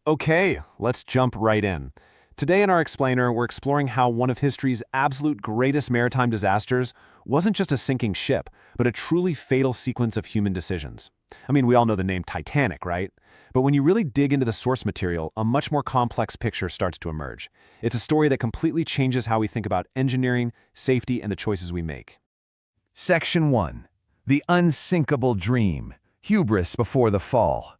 Okay, let's jump right in. Today in our explainer, we're exploring how one of history's absolute greatest maritime disasters wasn't just a sinking ship, but a truly fatal sequence of human decisions. I mean, we all know the name Titanic, right? But when you really dig into the source material, a much more complex picture starts to emerge. It's a story that completely changes how we think about engineering, safety, and the choices we make. Section 1. The Unsinkable Dream. Hubris Before the Fall.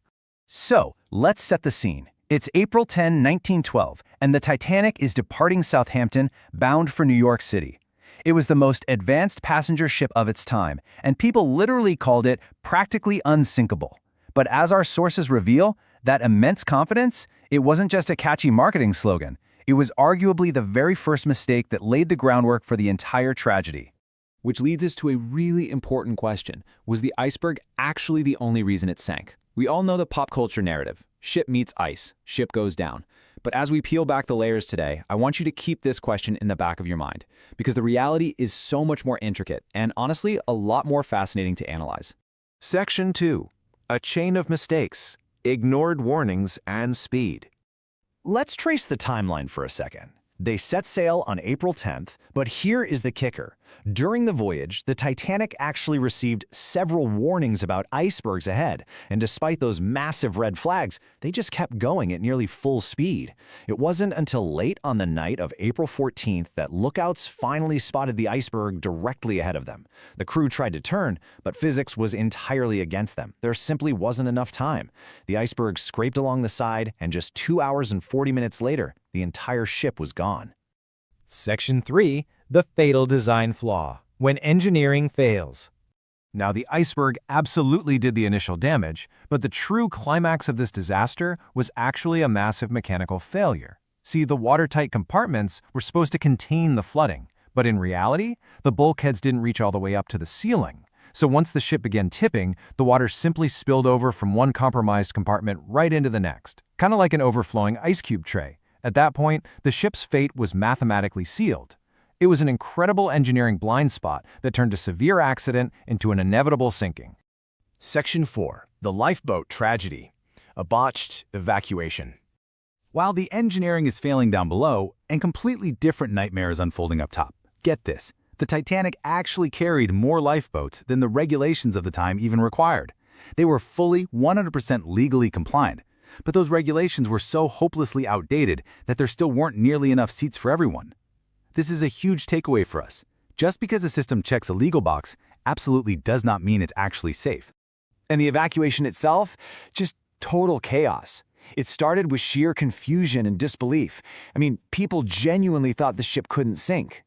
So, let's set the scene. It's April 10, 1912, and the Titanic is departing Southampton, bound for New York City. It was the most advanced passenger ship of its time, and people literally called it practically unsinkable. But as our sources reveal, that immense confidence, it wasn't just a catchy marketing slogan. It was arguably the very first mistake that laid the groundwork for the entire tragedy. Which leads us to a really important question. Was the iceberg actually the only reason it sank? We all know the pop culture narrative. Ship meets ice, ship goes down. But as we peel back the layers today, I want you to keep this question in the back of your mind, because the reality is so much more intricate and honestly a lot more fascinating to analyze. Section 2. A Chain of Mistakes. Ignored Warnings and Speed. Let's trace the timeline for a second. They set sail on April 10th, but here is the kicker. During the voyage, the Titanic actually received several warnings about icebergs ahead, and despite those massive red flags, they just kept going at nearly full speed. It wasn't until late on the night of April 14th that lookouts finally spotted the iceberg directly ahead of them. The crew tried to turn, but physics was entirely against them. There simply wasn't enough time. The iceberg scraped along the side, and just 2 hours and 40 minutes later, the entire ship was gone. Section 3. The Fatal Design Flaw. When engineering fails. Now, the iceberg absolutely did the initial damage, but the true climax of this disaster was actually a massive mechanical failure. See, the watertight compartments were supposed to contain the flooding, but in reality, the bulkheads didn't reach all the way up to the ceiling. So once the ship began tipping, the water simply spilled over from one compromised compartment right into the next, kind of like an overflowing ice cube tray. At that point, the ship's fate was mathematically sealed. It was an incredible engineering blind spot that turned a severe accident into an inevitable sinking. Section 4. The Lifeboat Tragedy. A Botched Evacuation. While the engineering is failing down below and completely different nightmares unfolding up top, get this, the Titanic actually carried more lifeboats than the regulations of the time even required. They were fully 100% legally compliant, but those regulations were so hopelessly outdated that there still weren't nearly enough seats for everyone. This is a huge takeaway for us. Just because a system checks a legal box absolutely does not mean it's actually safe. And the evacuation itself? Just total chaos. It started with sheer confusion and disbelief. I mean, people genuinely thought the ship couldn't sink.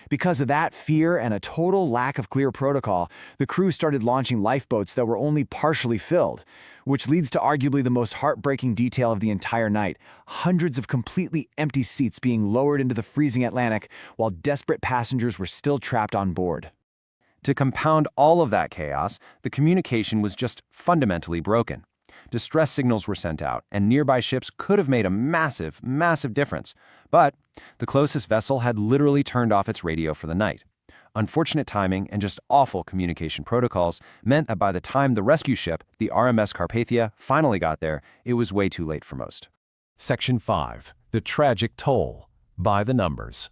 Because of that fear and a total lack of clear protocol, the crew started launching lifeboats that were only partially filled, which leads to arguably the most heartbreaking detail of the entire night: hundreds of completely empty seats being lowered into the freezing Atlantic while desperate passengers were still trapped on board. To compound all of that chaos, the communication was just fundamentally broken. Distress signals were sent out, and nearby ships could have made a massive, massive difference. But the closest vessel had literally turned off its radio for the night. Unfortunate timing and just awful communication protocols meant that by the time the rescue ship, the RMS Carpathia, finally got there, it was way too late for most. Section 5. The Tragic Toll. By the Numbers.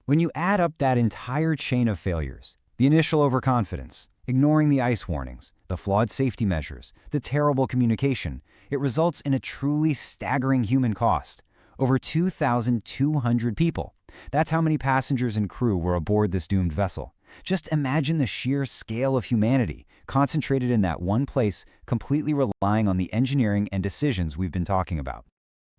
When you add up that entire chain of failures, the initial overconfidence, ignoring the ice warnings, the flawed safety measures, the terrible communication, it results in a truly staggering human cost. Over 2,200 people. That's how many passengers and crew were aboard this doomed vessel. Just imagine the sheer scale of humanity, concentrated in that one place, completely relying on the engineering and decisions we've been talking about.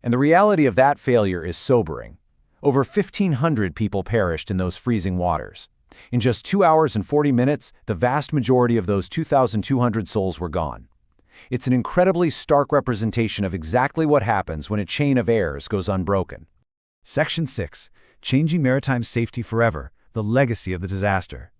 And the reality of that failure is sobering. Over 1,500 people perished in those freezing waters. In just 2 hours and 40 minutes, the vast majority of those 2,200 souls were gone. It's an incredibly stark representation of exactly what happens when a chain of errors goes unbroken. Section 6. Changing maritime safety forever. The legacy of the disaster.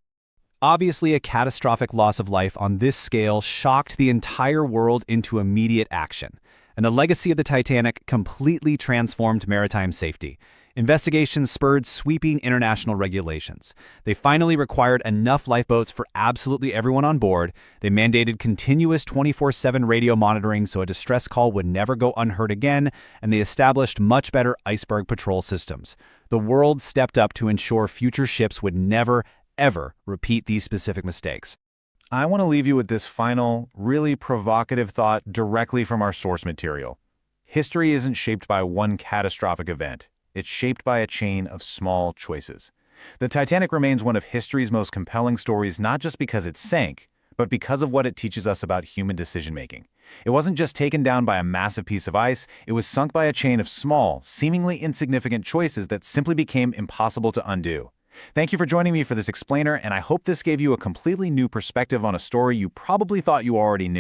Obviously, a catastrophic loss of life on this scale shocked the entire world into immediate action, and the legacy of the Titanic completely transformed maritime safety. Investigations spurred sweeping international regulations. They finally required enough lifeboats for absolutely everyone on board. They mandated continuous 24/7 radio monitoring so a distress call would never go unheard again, and they established much better iceberg patrol systems. The world stepped up to ensure future ships would never, ever repeat these specific mistakes. I want to leave you with this final, really provocative thought directly from our source material. History isn't shaped by one catastrophic event. It's shaped by a chain of small choices. The Titanic remains one of history's most compelling stories not just because it sank, but because of what it teaches us about human decision-making. It wasn't just taken down by a massive piece of ice, it was sunk by a chain of small, seemingly insignificant choices that simply became impossible to undo. Thank you for joining me for this explainer, and I hope this gave you a completely new perspective on a story you probably thought you already knew.